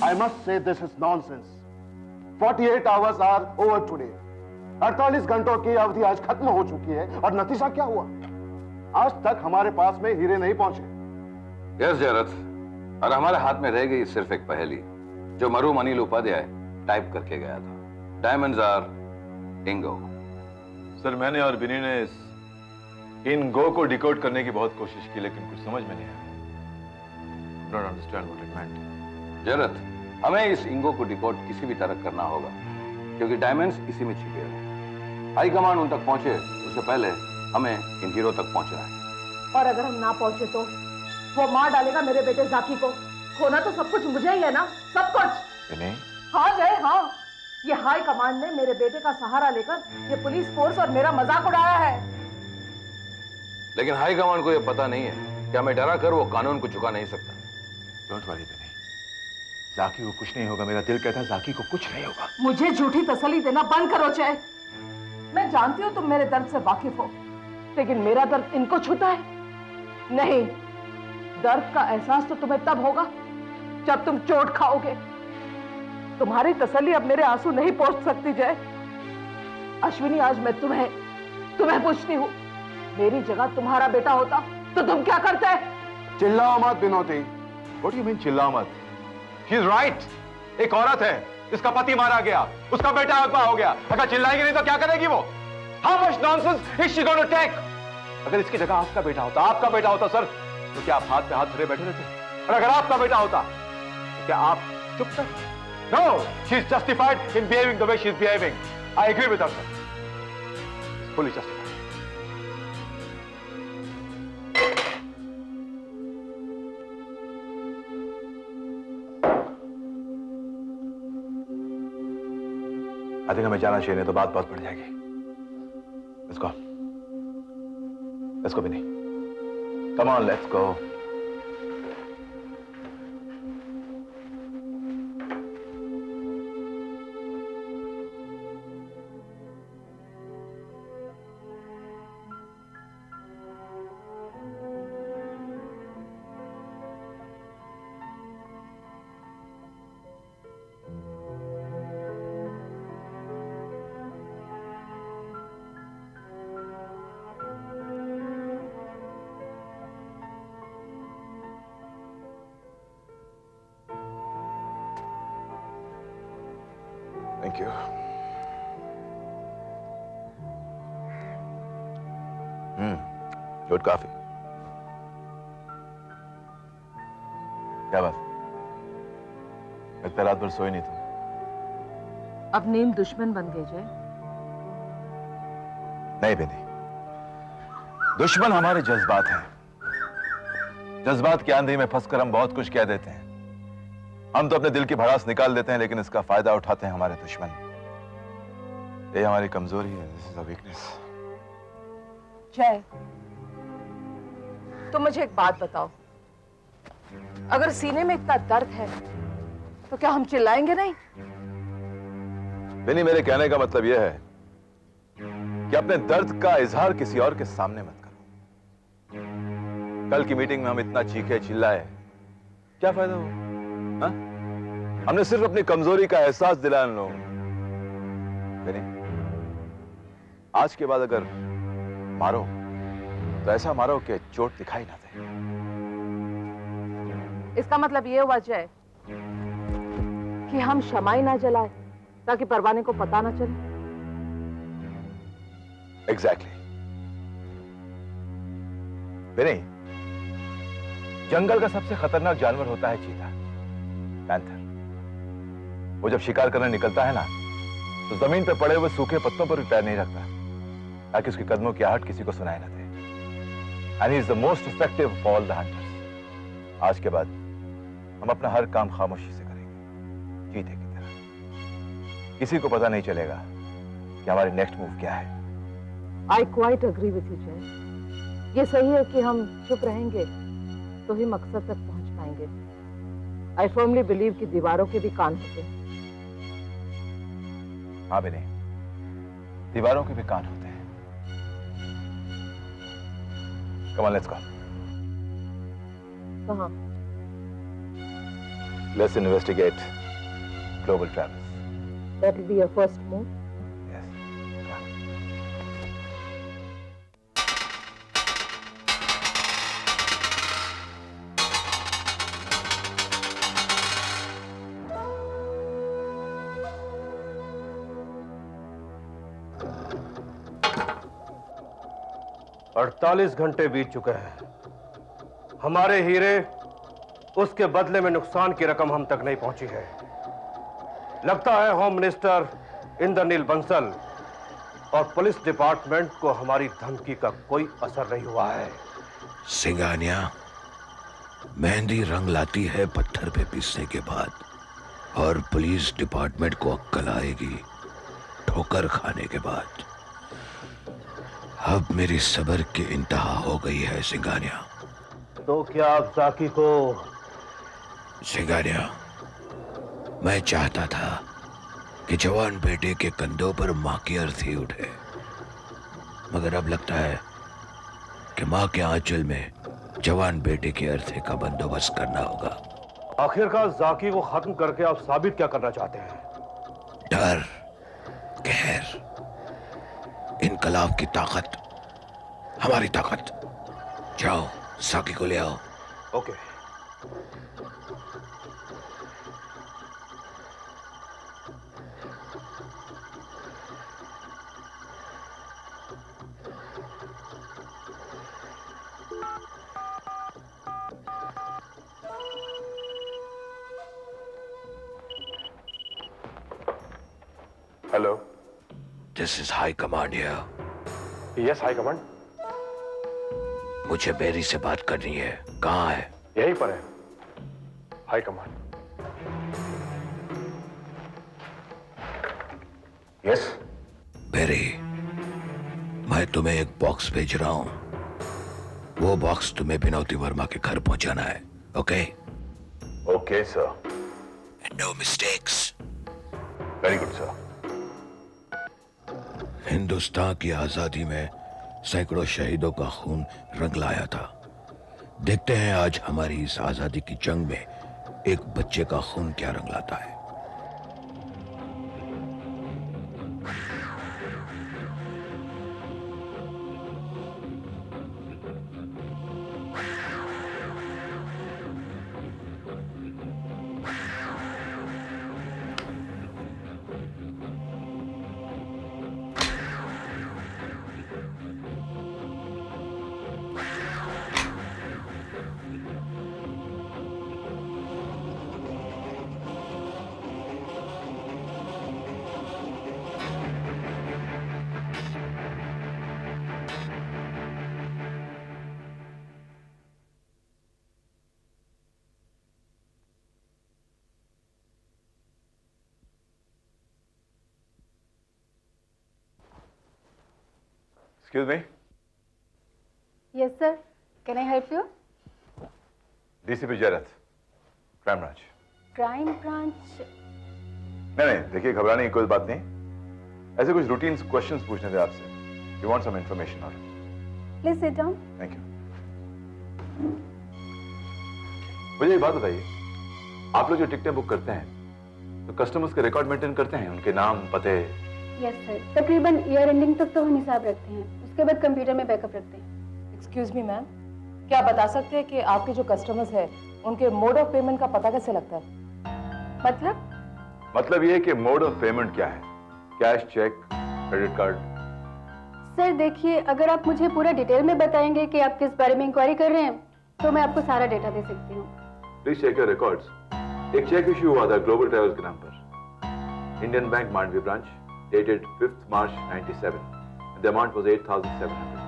I must say this is nonsense. 48 hours are over today. 48 घंटों की अवधि आज खत्म हो चुकी है और नतीजा क्या हुआ? आज तक हमारे पास में हीरे नहीं पहुंचे। यस जरत, और हमारे हाथ में रह गई सिर्फ एक पहेली जो मरूम अनिल उपाध्याय टाइप करके गया था। Diamonds are इंगो। सर, मैंने और बिनी ने इन गो को डिकोड करने की बहुत कोशिश की, लेकिन कुछ समझ में नहीं आया। Don't understand what it meant. जरत, हमें इस इंगो को डिकोड किसी भी तरह करना होगा, क्योंकि डायमंड्स इसी में छिपे हैं। हाई कमांड उन तक पहुंचे उससे पहले हमें इन हीरो तक पहुंचना है। और अगर हम ना पहुंचे तो वो मार डालेगा मेरे बेटे जाकी को। खोना तो सब कुछ मुझे ही है ना, सब कुछ। नहीं? हाँ जय, हाँ। ये हाई कमांड ने मेरे बेटे का सहारा लेकर ये पुलिस फोर्स और मेरा मजाक उड़ाया है। लेकिन हाई कमांड को यह पता नहीं है कि हमें डरा कर वो कानून को चुका नहीं सकता। डोंट वरी बिनी, जाकी को कुछ नहीं होगा। मेरा दिल कहता है जाकी को कुछ नहीं होगा। मुझे झूठी तसल्ली देना बंद करो जय। मैं जानती हूँ तुम मेरे दर्द से वाकिफ हो, लेकिन मेरा दर्द इनको छूता है? नहीं, दर्द का एहसास तो तुम्हें तब होगा जब तुम चोट खाओगे। तुम्हारी तसल्ली अब मेरे आंसू नहीं पोंछ सकती जय। अश्विनी, आज मैं तुम्हें पूछती हूँ, मेरी जगह तुम्हारा बेटा होता तो तुम क्या करते? चिल्लाओ मत विनोदी। What do you mean चिल्लाओ मत? She's right. एक औरत है, इसका पति मारा गया, उसका बेटा अगवा हो गया। अगर चिल्लाएगी नहीं तो क्या करेगी वो? How much nonsense is she going to take? अगर इसकी जगह आपका बेटा होता सर, तो क्या आप हाथ पे हाथ धरे बैठे रहते? और अगर आपका बेटा होता तो क्या आप चुप थे? No, she is justified in behaving the way she is behaving. I agree with her, sir. Fully justified. I think हमें जाना चाहिए, नहीं तो बात बहुत बढ़ जाएगी। Let's go. Let's go, Vinny. Come on, let's go. Thank you. Good coffee. क्या बात? लगता रात भर सोई नहीं तुम। अब नींद दुश्मन बन गई जय। नहीं बेनी, दुश्मन हमारे जज्बात हैं। जज्बात की आंधी में फंसकर हम बहुत कुछ कह देते हैं। हम तो अपने दिल की भड़ास निकाल देते हैं, लेकिन इसका फायदा उठाते हैं हमारे दुश्मन। ये हमारी कमजोरी है। This is a weakness. जय, तुम मुझे एक बात बताओ, अगर सीने में इतना दर्द है तो क्या हम चिल्लाएंगे नहीं? बेनी, मेरे कहने का मतलब यह है कि अपने दर्द का इजहार किसी और के सामने मत करो। कल की मीटिंग में हम इतना चीखे चिल्लाए, क्या फायदा हुआ? हा? हमने सिर्फ अपनी कमजोरी का एहसास दिलाया उन लोगों को। आज के बाद अगर मारो तो ऐसा मारो कि चोट दिखाई ना दे। इसका मतलब ये हुआ जय कि हम शमाई ना जलाए ताकि परवाने को पता ना चले। एग्जैक्टली। नहीं, जंगल का सबसे खतरनाक जानवर होता है चीता, पैंथर। वो जब शिकार करने निकलता है ना, तो जमीन पर पड़े हुए सूखे पत्तों पर भी पैर नहीं रखता ताकि उसके कदमों की आहट किसी को सुनाई ना दे। And he is the most effective of all the hunters. आज के बाद हम अपना हर काम खामोशी से करेंगे, चीते की तरह। किसी को पता नहीं चलेगा कि हमारी नेक्स्ट मूव क्या है। I quite agree with you जय। ये सही है कि हम चुप रहेंगे तो ही मकसद तक पहुंच पाएंगे। आई फर्मली बिलीव कि दीवारों के भी कान होते हैं। हाँ बेनी, दीवारों के भी कान होते हैं। Come on, let's go. कहाँ? Let's investigate global travels. That will be your first move. Yes. 48 घंटे बीत चुके हैं। हमारे हीरे, उसके बदले में नुकसान की रकम हम तक नहीं पहुंची है। लगता है होम मिनिस्टर इंद्रनील बंसल और पुलिस डिपार्टमेंट को हमारी धमकी का कोई असर नहीं हुआ है। सिंगानिया, मेहंदी रंग लाती है पत्थर पे पीसने के बाद, और पुलिस डिपार्टमेंट को अक्कल आएगी ठोकर खाने के बाद। अब मेरी सब्र की इंतहा हो गई है सिंगानिया। तो क्या आप जाकी को? सिंगानिया, मैं चाहता था कि जवान बेटे के कंधों पर मां की अर्थी उठे, मगर अब लगता है कि मां के आंचल में जवान बेटे के अर्थी का बंदोबस्त करना होगा। आखिरकार जाकी को खत्म करके आप साबित क्या करना चाहते हैं? डर, कहर, इनकलाब की ताकत, हमारी ताकत। जाओ, साकी को ले आओ। Okay. Hello. This is High Command here. Yes, High Command. मुझे बेरी से बात करनी है। कहाँ है? यहीं पर है, हाई कमांड। यस। बेरी, मैं तुम्हें एक बॉक्स भेज रहा हूं। वो बॉक्स तुम्हें बिनौती वर्मा के घर पहुंचाना है। Okay? Okay sir. No mistakes. Very good sir. Hindustan की आजादी में सैकड़ों शहीदों का खून रंग लाया था। देखते हैं आज हमारी इस आजादी की जंग में एक बच्चे का खून क्या रंग लाता है। Excuse me. Yes, sir. Can I help you? DCP Jayrath, crime branch. Crime branch. नहीं, देखिए घबराने की कोई बात नहीं। ऐसे कुछ रूटीन क्वेश्चंस पूछने थे आपसे। You want some information on it. Please sit down. Thank you. मुझे एक बात बताइए, आप लोग जो टिकटें बुक करते हैं तो कस्टमर्स के रिकॉर्ड मेंटेन करते हैं, उनके नाम, पते? Yes, sir. तकरीबन ईयर एंडिंग तक तो हम हिसाब रखते हैं, उसके बाद कंप्यूटर में बैकअप रखते हैं। एक्सक्यूज मी मैम, क्या आप बता सकते हैं कि आपके जो कस्टमर्स हैं उनके मोड ऑफ पेमेंट का पता कैसे लगता है? मतलब ये कि मोड ऑफ पेमेंट क्या है? Cash, cheque, credit card? Sir देखिए, अगर आप मुझे पूरा डिटेल में बताएंगे कि आप किस बारे में इंक्वायरी कर रहे हैं तो मैं आपको सारा डेटा दे सकती हूँ। Please check your records. एक चेक इश्यू हुआ था ग्लोबल ट्रेवल्स के नाम पर, Indian bank Mandvi branch, dated 5th March 97. The amount was 8,700.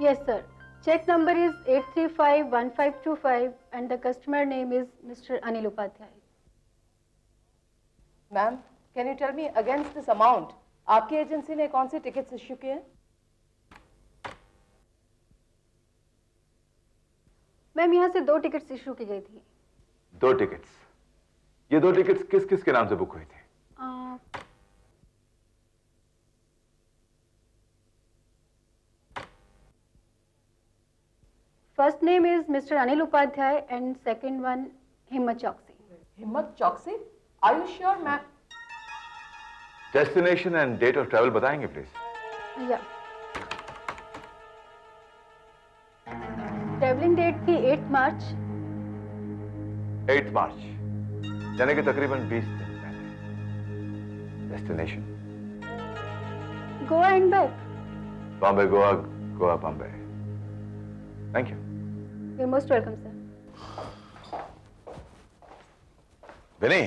Yes, sir. Check number is 8351525 and the customer name is Mr. Anil Upadhyay. Ma'am, can you tell me against this amount आपकी agency ने कौन सी tickets issue किए हैं? Ma'am, यहाँ से 2 tickets issue की गई थी। 2 टिकट्स? ये 2 टिकट्स किस किस के नाम से बुक हुई थी? First name is mister Anil Upadhyay and second one Himmat Chauksi. Himmat Chauksi? Are you sure ma'am? Destination and date of travel बताएंगे प्लीज। या ट्रैवलिंग डेट की 8 मार्च। 8 मार्च यानी कि तकरीबन 20 दिन पहले। Destination Goa and back. Bombay Goa, Goa Bombay. Thank you. You most welcome sir. विनी,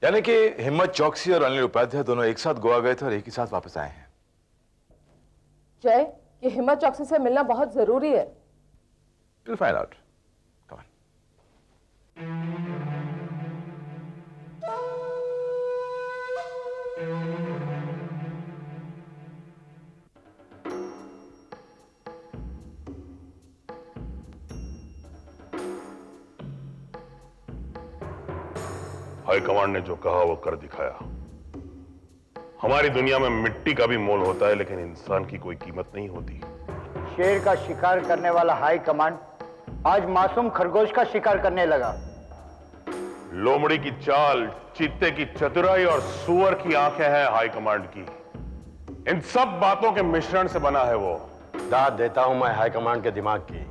यानी कि हिम्मत चौकसी और अनिल उपाध्याय दोनों एक साथ गोवा गए थे और एक ही साथ वापस आए हैं। जय, ये हिम्मत चौकसी से मिलना बहुत जरूरी है। We'll find out. Come on. High command ने जो कहा वो कर दिखाया। हमारी दुनिया में मिट्टी का भी मोल होता है, लेकिन इंसान की कोई कीमत नहीं होती। शेर का शिकार करने वाला हाई कमांड आज मासूम खरगोश का शिकार करने लगा। लोमड़ी की चाल, चीते की चतुराई और सुअर की आंखें हैं हाई कमांड की। इन सब बातों के मिश्रण से बना है वो। दाद देता हूं मैं हाई कमांड के दिमाग की।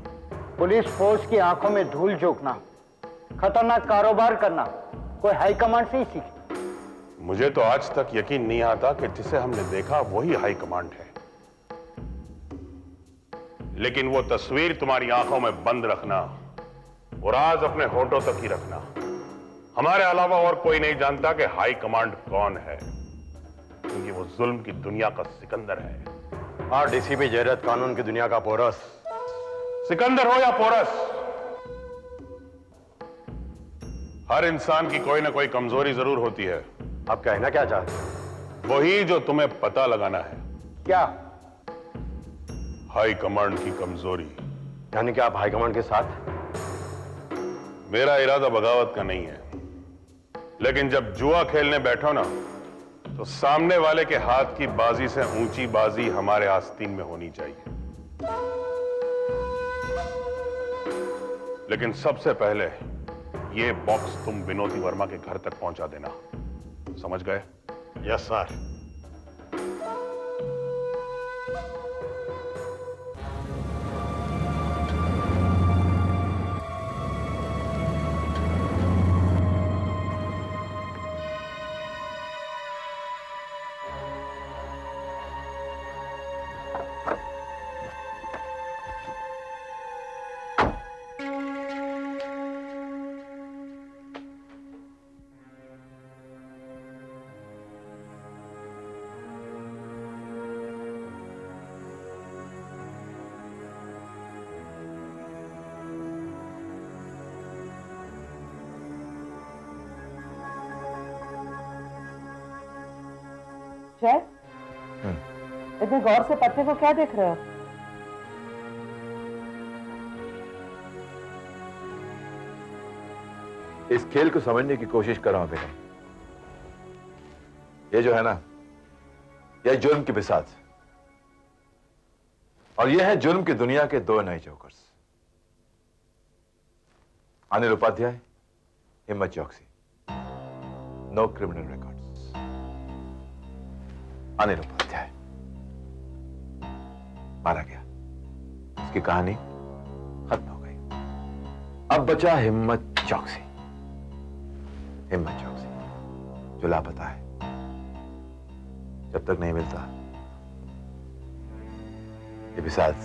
पुलिस फोर्स की आंखों में धूल झोंकना, खतरनाक कारोबार करना कोई हाई कमांड से ही सीखे। मुझे तो आज तक यकीन नहीं आता कि जिसे हमने देखा वही हाई कमांड है। लेकिन वो तस्वीर तुम्हारी आंखों में बंद रखना, वो राज अपने होठों तक ही रखना। हमारे अलावा और कोई नहीं जानता कि हाई कमांड कौन है, क्योंकि वो जुल्म की दुनिया का सिकंदर है। और डीसीपी जयरत कानून की दुनिया का पोरस। सिकंदर हो या पोरस, हर इंसान की कोई ना कोई कमजोरी जरूर होती है। आप कहना क्या चाहते हैं? वही जो तुम्हें पता लगाना है। क्या? हाई कमांड की कमजोरी। यानी कि आप हाई कमांड के साथ? मेरा इरादा बगावत का नहीं है, लेकिन जब जुआ खेलने बैठो ना, तो सामने वाले के हाथ की बाजी से ऊंची बाजी हमारे आस्तीन में होनी चाहिए। लेकिन सबसे पहले ये बॉक्स तुम विनोदी वर्मा के घर तक पहुंचा देना, समझ गए? Yes sir. जय, इतने गौर से पत्ते को क्या देख रहे हो? इस खेल को समझने की कोशिश कर रहा हूं बेटा। ये जो है ना, यह जुर्म की बिसात, और यह है जुर्म की दुनिया के दो नए jokers, Anil Upadhyay, Himmat Chauksi. No criminal records. Anil Upadhyay मारा गया, उसकी कहानी खत्म हो गई। अब बचा हिम्मत चौकसी। हिम्मत चौकसी जो लापता है, जब तक नहीं मिलता ये बिसात,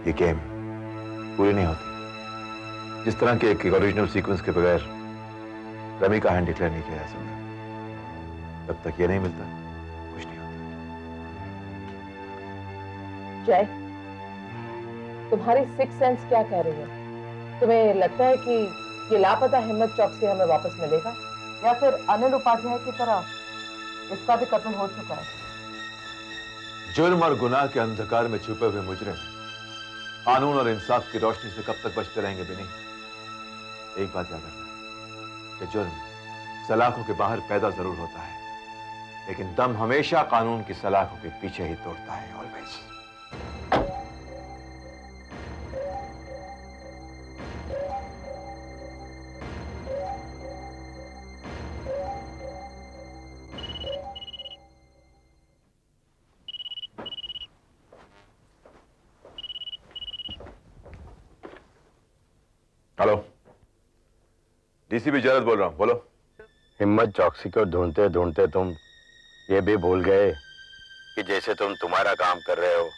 ये गेम पूरी नहीं होती। जिस तरह के एक ओरिजिनल सीक्वेंस के बगैर रमी का हैंड डिक्लेयर नहीं किया जा सकता। जब तक ये नहीं मिलता कुछ नहीं होता। जय, तुम्हारी सिक्स सेंस क्या कह रही है? तुम्हें लगता है कि ये लापता हिम्मत चौकसी हमें वापस मिलेगा, या फिर अनिल उपाध्याय की तरह इसका भी कत्ल हो चुका है? जुर्म और गुनाह के अंधकार में छुपे हुए मुजरिम कानून और इंसाफ की रोशनी से कब तक बचते रहेंगे भी नहीं। एक बात याद रखना कि जुर्म सलाखों के बाहर पैदा जरूर होता है, लेकिन दम हमेशा कानून की सलाखों के पीछे ही तोड़ता है। ऑलवेज। हेलो, डीसीपी जरद बोल रहा हूं, बोलो। हिम्मत चौकसी को ढूंढते ढूंढते तुम ये भी भूल गए कि जैसे तुम तुम्हारा काम कर रहे हो,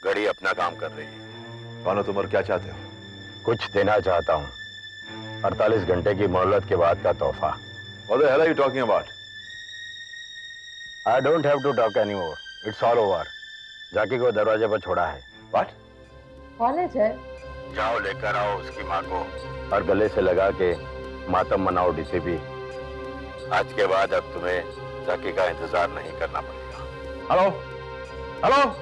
घड़ी अपना काम कर रही है। कौन हो तुम और क्या चाहते हो? कुछ देना चाहता हूँ, 48 घंटे की मोहलत के बाद का तोहफा। What the hell are you talking about? I don't have to talk anymore. It's all over. जाकी को दरवाजे पर छोड़ा है। What? कॉलेज है। जाओ लेकर आओ उसकी माँ को और गले से लगा के मातम मनाओ डीसीपी। आज के बाद अब तुम्हें जाकी का इंतजार नहीं करना पड़ेगा। Hello, hello.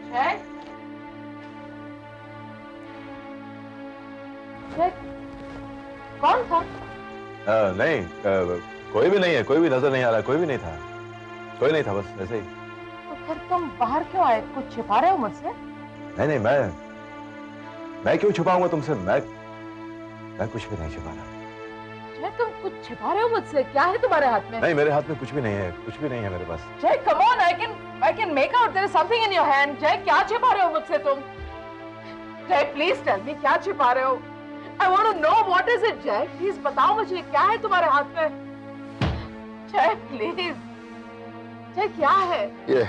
जय, जय, कौन था? नहीं, कोई भी नहीं है, कोई भी नजर नहीं आ रहा, कोई भी नहीं था, कोई नहीं था, बस ऐसे ही। तो फिर तुम बाहर क्यों आए? कुछ छिपा रहे हो मुझसे? नहीं नहीं, मैं क्यों छुपाऊंगा तुमसे? मैं कुछ भी नहीं छुपा रहा। जय, तुम कुछ छिपा रहे हो मुझसे? क्या है तुम्हारे हाथ में? नहीं, मेरे हाथ में कुछ भी नहीं है, कुछ भी नहीं है मेरे पास। जय, come on, I can make out there is something in your hand. जय, क्या छिपा रहे हो मुझसे तुम? जय, please tell me, क्या छिपा रहे हो? I want to know what is it, जय? Please बताओ मुझे, क्या है तुम्हारे हाथ में? जय, please. जय, क्या है? ये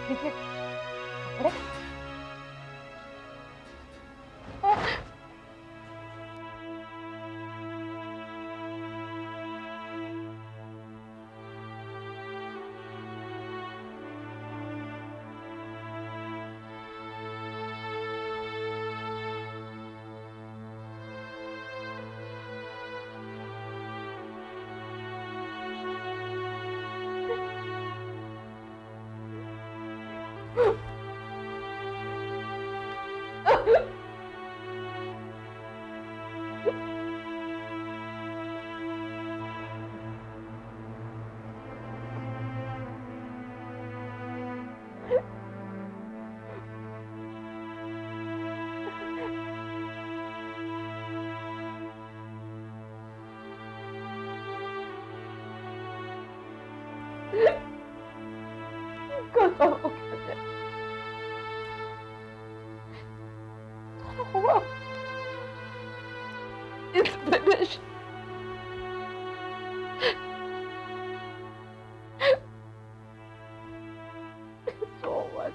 देखिए, कपड़े? It's finished. It's over.